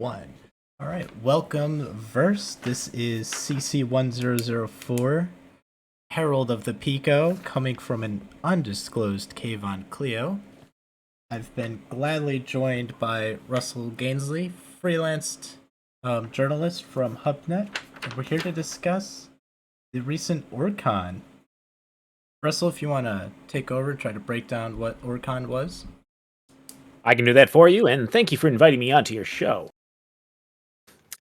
One. All right, welcome, Verse. This is CC1004, Herald of the Pico, coming from an undisclosed cave on Clio. I've been gladly joined by Russel Gainsley, freelanced journalist from HubNet, and we're here to discuss the recent OrgCon. Russell, if you want to take over, try to break down what OrgCon was. I can do that for you, and thank you for inviting me onto your show.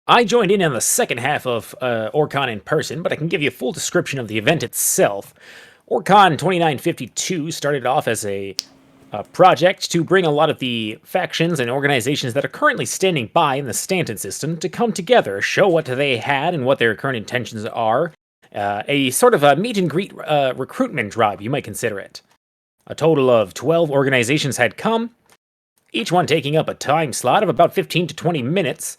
I joined in on the second half of OrgCon in person, but I can give you a full description of the event itself. OrgCon 2952 started off as a project to bring a lot of the factions and organizations that are currently standing by in the Stanton system to come together, show what they had and what their current intentions are. A sort of a meet and greet recruitment drive, you might consider it. A total of 12 organizations had come, each one taking up a time slot of about 15 to 20 minutes.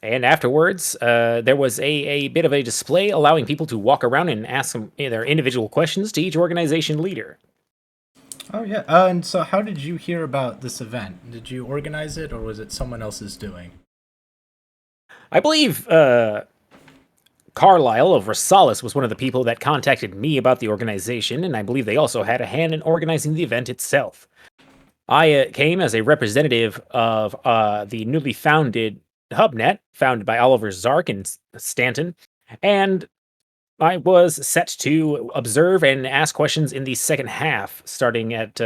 And afterwards, there was a bit of a display allowing people to walk around and ask their individual questions to each organization leader. Oh yeah, and so how did you hear about this event? Did you organize it, or was it someone else's doing? I believe Carlisle of Rosales was one of the people that contacted me about the organization, and I believe they also had a hand in organizing the event itself. I came as a representative of the newly founded HubNet, founded by Oliver Zark and Stanton, and I was set to observe and ask questions in the second half, starting at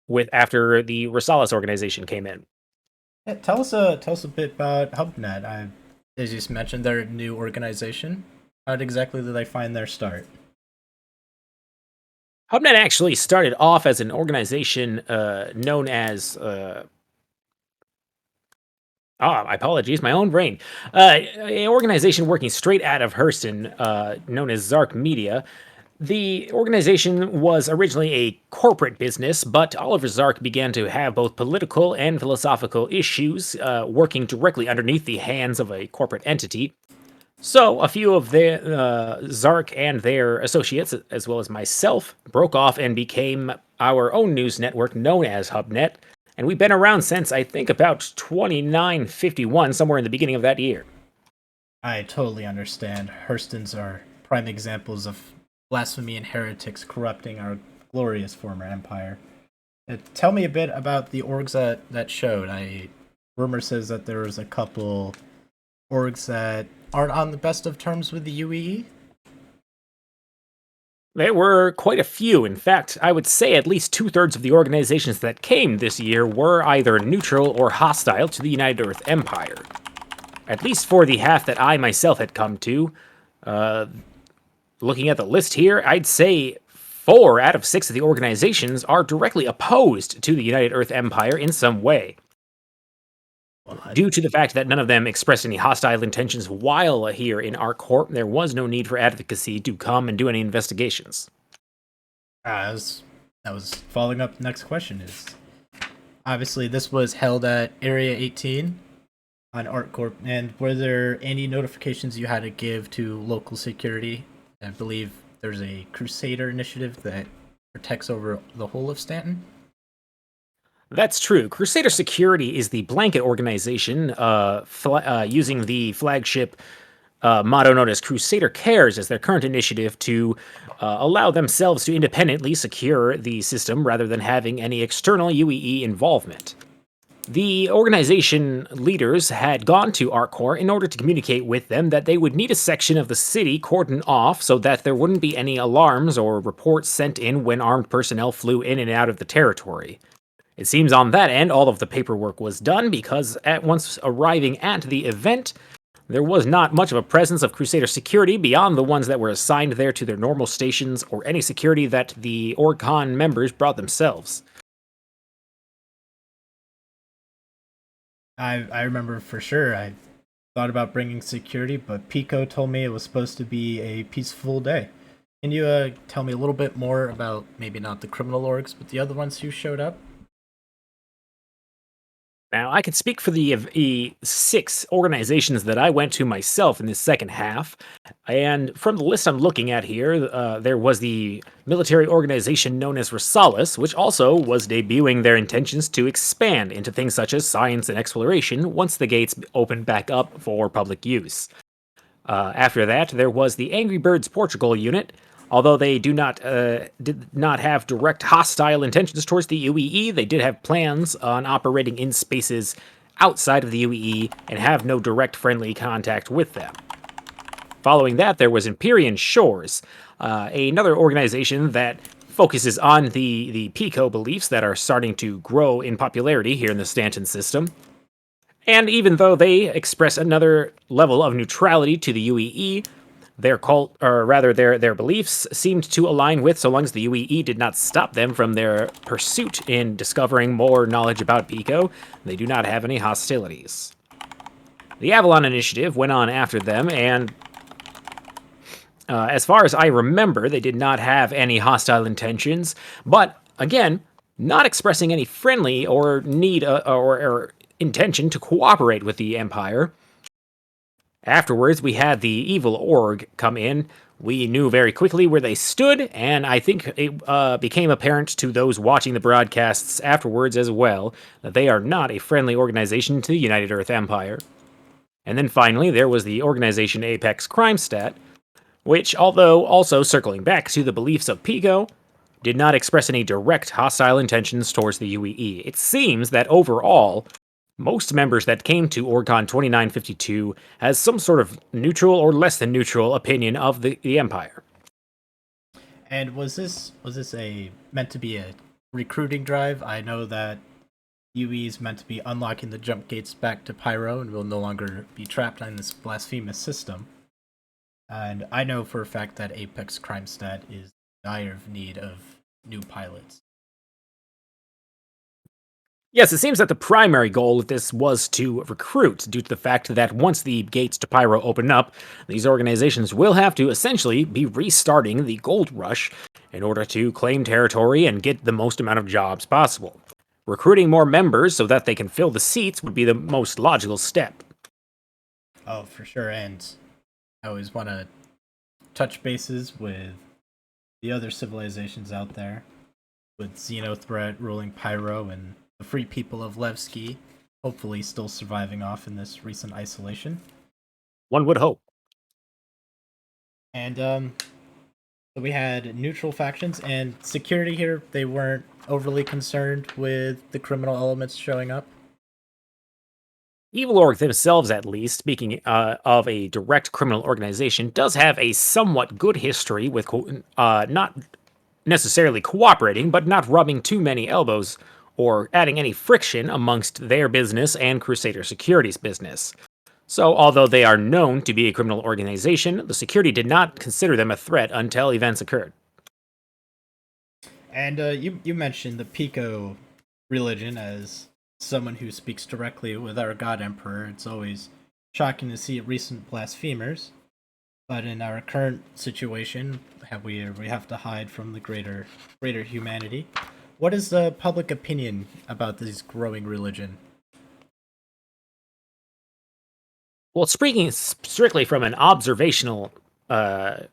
with after the Rosales organization came in. Yeah, tell us a bit about HubNet. As you just mentioned, they're a new organization. How exactly did they find their start? HubNet actually started off as an organization known as my apologies, my own brain. An organization working straight out of Hurston, known as Zark Media. The organization was originally a corporate business, but Oliver Zark began to have both political and philosophical issues working directly underneath the hands of a corporate entity. So, a few of the Zark and their associates, as well as myself, broke off and became our own news network known as HubNet, and we've been around since I think about 2951, somewhere in the beginning of that year. I totally understand. Hurstons are prime examples of blasphemy and heretics corrupting our glorious former empire. Tell me a bit about the orgs that showed. Rumor says that there was a couple orgs that aren't on the best of terms with the UEE. There were quite a few. In fact, I would say at least two-thirds of the organizations that came this year were either neutral or hostile to the United Earth Empire. At least for the half that I myself had come to. Looking at the list here, I'd say 4 out of 6 of the organizations are directly opposed to the United Earth Empire in some way. Due to the fact that none of them expressed any hostile intentions while here in ArcCorp, there was no need for advocacy to come and do any investigations. That was following up. The next question is obviously this was held at Area 18 on ArcCorp, and were there any notifications you had to give to local security? I believe there's a Crusader initiative that protects over the whole of Stanton. That's true. Crusader Security is the blanket organization using the flagship motto known as Crusader Cares as their current initiative to allow themselves to independently secure the system rather than having any external UEE involvement. The organization leaders had gone to ArcCorp in order to communicate with them that they would need a section of the city cordoned off so that there wouldn't be any alarms or reports sent in when armed personnel flew in and out of the territory. It seems on that end all of the paperwork was done because at once arriving at the event, there was not much of a presence of Crusader security beyond the ones that were assigned there to their normal stations or any security that the OrgCon members brought themselves. I remember for sure. I thought about bringing security, but Pico told me it was supposed to be a peaceful day. Can you tell me a little bit more about maybe not the criminal orgs, but the other ones who showed up? Now, I can speak for the 6 organizations that I went to myself in this second half, and from the list I'm looking at here, there was the military organization known as Rasalis, which also was debuting their intentions to expand into things such as science and exploration once the gates opened back up for public use. After that, there was the Angry Birds Portugal unit. Although they did not have direct hostile intentions towards the UEE, they did have plans on operating in spaces outside of the UEE and have no direct friendly contact with them. Following that, there was Empyrean Shores, another organization that focuses on the Pico beliefs that are starting to grow in popularity here in the Stanton system. And even though they express another level of neutrality to the UEE, their cult, or rather their beliefs, seemed to align with so long as the UEE did not stop them from their pursuit in discovering more knowledge about Pico. They do not have any hostilities. The Avalon Initiative went on after them, and as far as I remember, they did not have any hostile intentions, but again, not expressing any friendly or need or intention to cooperate with the Empire. Afterwards, we had the evil org come in. We knew very quickly where they stood, and I think it became apparent to those watching the broadcasts afterwards as well that they are not a friendly organization to the United Earth Empire. And then finally, there was the organization Apex Crimestat, which, although also circling back to the beliefs of Pico, did not express any direct hostile intentions towards the UEE. It seems that overall, most members that came to OrgCon 2952 has some sort of neutral or less than neutral opinion of the Empire. And was this a meant to be a recruiting drive? I know that UE is meant to be unlocking the jump gates back to Pyro and will no longer be trapped on this blasphemous system. And I know for a fact that Apex Crimestat is in dire need of new pilots. Yes, it seems that the primary goal of this was to recruit, due to the fact that once the gates to Pyro open up, these organizations will have to essentially be restarting the gold rush in order to claim territory and get the most amount of jobs possible. Recruiting more members so that they can fill the seats would be the most logical step. Oh, for sure. And I always want to touch bases with the other civilizations out there, with Xenothreat ruling Pyro and the free people of Levski hopefully still surviving off in this recent isolation. One would hope. And so we had neutral factions and security here. They weren't overly concerned with the criminal elements showing up. Evil Org themselves, at least, speaking of a direct criminal organization, does have a somewhat good history with not necessarily cooperating, but not rubbing too many elbows or adding any friction amongst their business and Crusader Security's business. So, although they are known to be a criminal organization, the security did not consider them a threat until events occurred. And you mentioned the Pico religion as someone who speaks directly with our God Emperor. It's always shocking to see recent blasphemers, but in our current situation, we have to hide from the greater humanity. What is the public opinion about this growing religion? Well, speaking strictly from an observational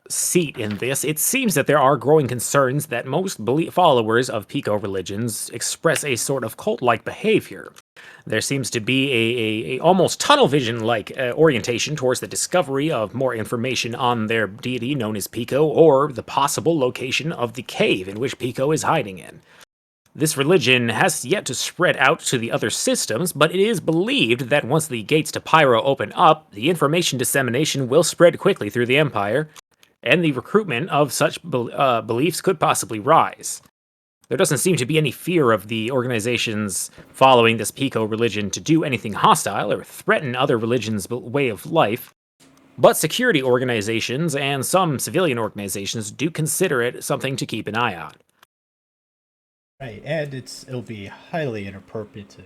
seat in this, it seems that there are growing concerns that most followers of Pico religions express a sort of cult-like behavior. There seems to be a almost tunnel vision-like orientation towards the discovery of more information on their deity known as Pico, or the possible location of the cave in which Pico is hiding in. This religion has yet to spread out to the other systems, but it is believed that once the gates to Pyro open up, the information dissemination will spread quickly through the Empire, and the recruitment of such beliefs could possibly rise. There doesn't seem to be any fear of the organizations following this Pico religion to do anything hostile or threaten other religions' way of life, but security organizations and some civilian organizations do consider it something to keep an eye on. Right, and it'll be highly inappropriate to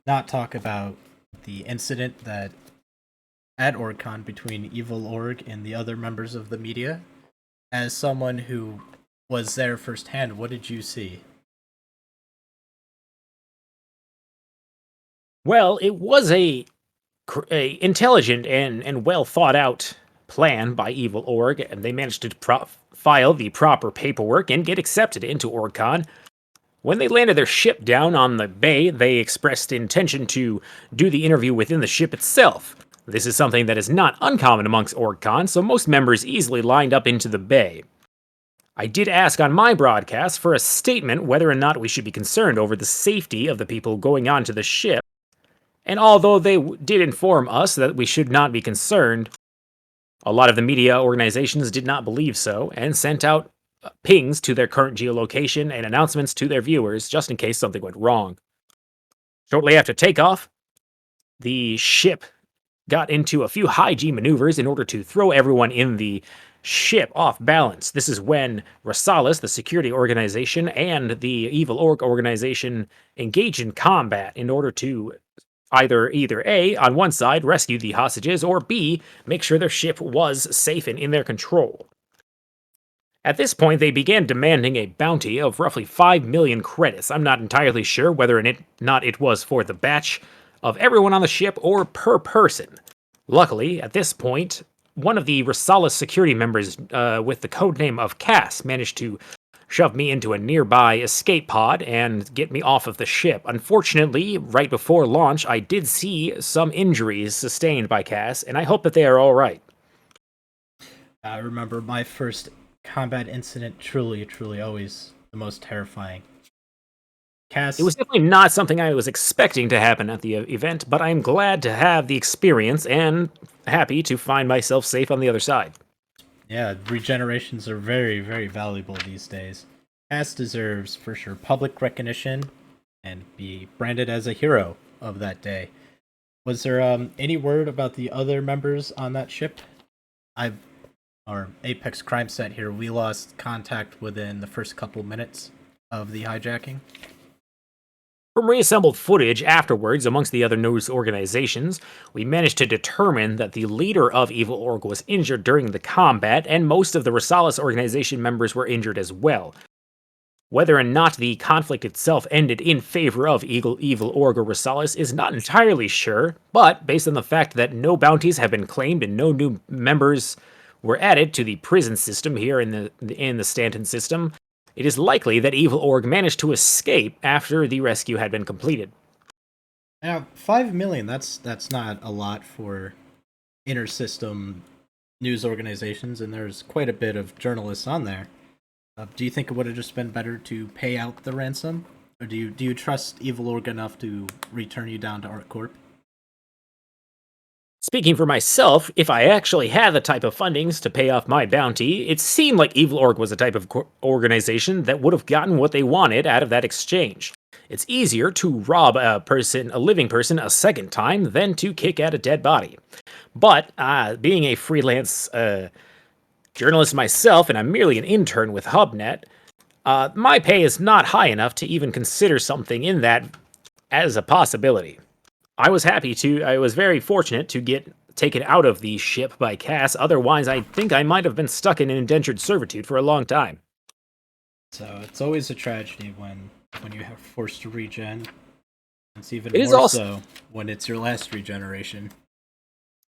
not talk about the incident that at OrgCon between Evil Org and the other members of the media. As someone who was there firsthand, what did you see? Well, it was a intelligent and well thought out plan by Evil Org, and they managed to file the proper paperwork and get accepted into OrgCon. When they landed their ship down on the bay, they expressed intention to do the interview within the ship itself. This is something that is not uncommon amongst OrgCon, so most members easily lined up into the bay. I did ask on my broadcast for a statement whether or not we should be concerned over the safety of the people going onto the ship, and although they did inform us that we should not be concerned, a lot of the media organizations did not believe so and sent out pings to their current geolocation and announcements to their viewers just in case something went wrong. Shortly after takeoff, the ship got into a few high G maneuvers in order to throw everyone in the ship off balance. This is when Rosales, the security organization, and the Evil Org organization engaged in combat in order to either A, on one side, rescue the hostages, or B, make sure their ship was safe and in their control. At this point, they began demanding a bounty of roughly 5 million credits. I'm not entirely sure whether or not it was for the batch of everyone on the ship or per person. Luckily, at this point, one of the Rosales security members with the codename of Cass managed to shove me into a nearby escape pod and get me off of the ship. Unfortunately, right before launch, I did see some injuries sustained by Cass, and I hope that they are all right. I remember my first combat incident, truly always the most terrifying. Cass, It was definitely not something I was expecting to happen at the event, but I'm glad to have the experience and happy to find myself safe on the other side. yeah, regenerations are very valuable these days. Cass deserves, for sure, public recognition and be branded as a hero of that day. Was there any word about the other members on that ship? I've our Apex crime set here. We lost contact within the first couple minutes of the hijacking. From reassembled footage afterwards amongst the other news organizations, we managed to determine that the leader of Evil Org was injured during the combat, and most of the Rosales organization members were injured as well. Whether or not the conflict itself ended in favor of Evil Org or Rosales is not entirely sure, but based on the fact that no bounties have been claimed and no new members were added to the prison system here in the Stanton system, it is likely that Evil Org managed to escape after the rescue had been completed. Now, 5 million. That's not a lot for inter-system news organizations, and there's quite a bit of journalists on there. Do you think it would have just been better to pay out the ransom, or do you trust Evil Org enough to return you down to ArtCorp? Speaking for myself, if I actually had the type of fundings to pay off my bounty, it seemed like Evil Org was the type of organization that would have gotten what they wanted out of that exchange. It's easier to rob a living person, a second time than to kick at a dead body. But being a freelance journalist myself, and I'm merely an intern with HubNet, my pay is not high enough to even consider something in that as a possibility. I was very fortunate to get taken out of the ship by Cass, otherwise I think I might have been stuck in indentured servitude for a long time. So it's always a tragedy when you have forced to regen. It's even It is more also so when it's your last regeneration.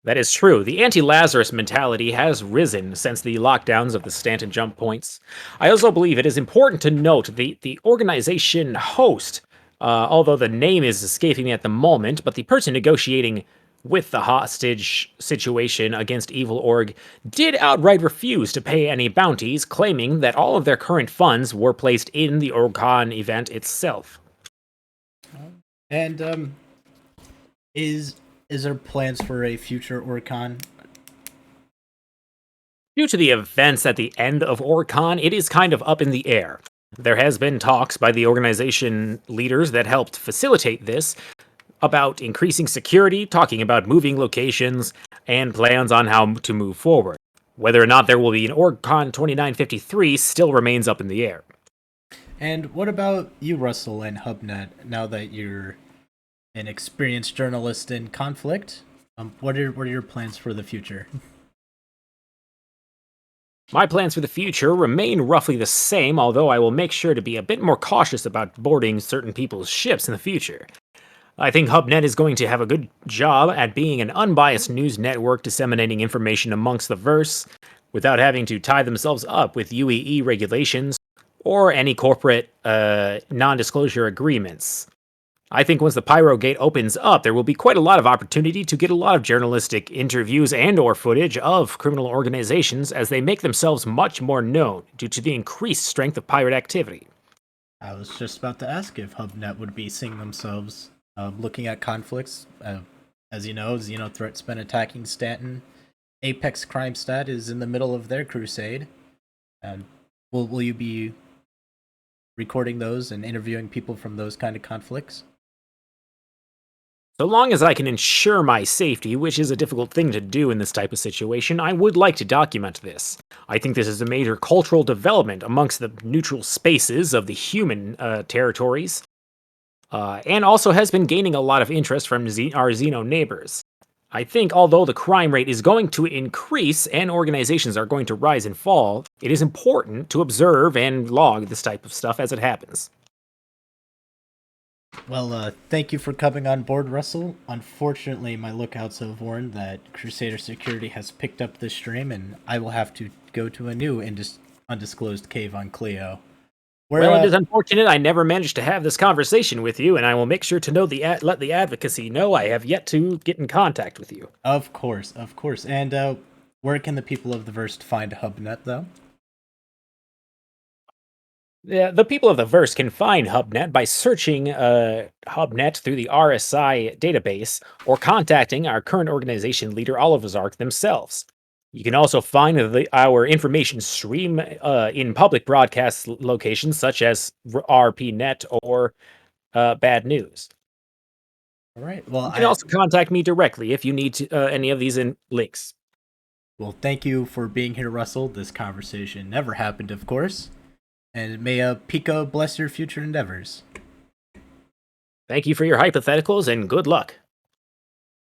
That is true. The anti-Lazarus mentality has risen since the lockdowns of the Stanton jump points. I also believe it is important to note the organization host, although the name is escaping me at the moment, but the person negotiating with the hostage situation against Evil Org did outright refuse to pay any bounties, claiming that all of their current funds were placed in the OrgCon event itself. And is there plans for a future OrgCon? Due to the events at the end of OrgCon, it is kind of up in the air. There has been talks by the organization leaders that helped facilitate this about increasing security, talking about moving locations, and plans on how to move forward. Whether or not there will be an OrgCon 2953 still remains up in the air. And what about you, Russell, and HubNet, now that you're an experienced journalist in conflict? What are your plans for the future? My plans for the future remain roughly the same, although I will make sure to be a bit more cautious about boarding certain people's ships in the future. I think HubNet is going to have a good job at being an unbiased news network disseminating information amongst the verse without having to tie themselves up with UEE regulations or any corporate non-disclosure agreements. I think once the Pyro Gate opens up, there will be quite a lot of opportunity to get a lot of journalistic interviews and or footage of criminal organizations as they make themselves much more known due to the increased strength of pirate activity. I was just about to ask if HubNet would be seeing themselves looking at conflicts. As you know, Xenothreat's been attacking Stanton. Apex Crime Stat is in the middle of their crusade. And will you be recording those and interviewing people from those kind of conflicts? So long as I can ensure my safety, which is a difficult thing to do in this type of situation, I would like to document this. I think this is a major cultural development amongst the neutral spaces of the human territories, and also has been gaining a lot of interest from our Xeno neighbors. I think although the crime rate is going to increase and organizations are going to rise and fall, it is important to observe and log this type of stuff as it happens. Well, thank you for coming on board, Russell. Unfortunately, my lookouts have warned that Crusader Security has picked up this stream, and I will have to go to a new undisclosed cave on Clio. Well, it is unfortunate I never managed to have this conversation with you, and I will make sure to let the advocacy know I have yet to get in contact with you. Of course. And where can the people of the Verse find HubNet, though? The people of the verse can find HubNet by searching HubNet through the RSI database or contacting our current organization leader, Oliver Zark, themselves. You can also find our information stream in public broadcast locations such as RPNet or Bad News. All right. Well, you can also contact me directly if you need any of these links. Well, thank you for being here, Russell. This conversation never happened, of course. And may Pico bless your future endeavors. Thank you for your hypotheticals, and good luck.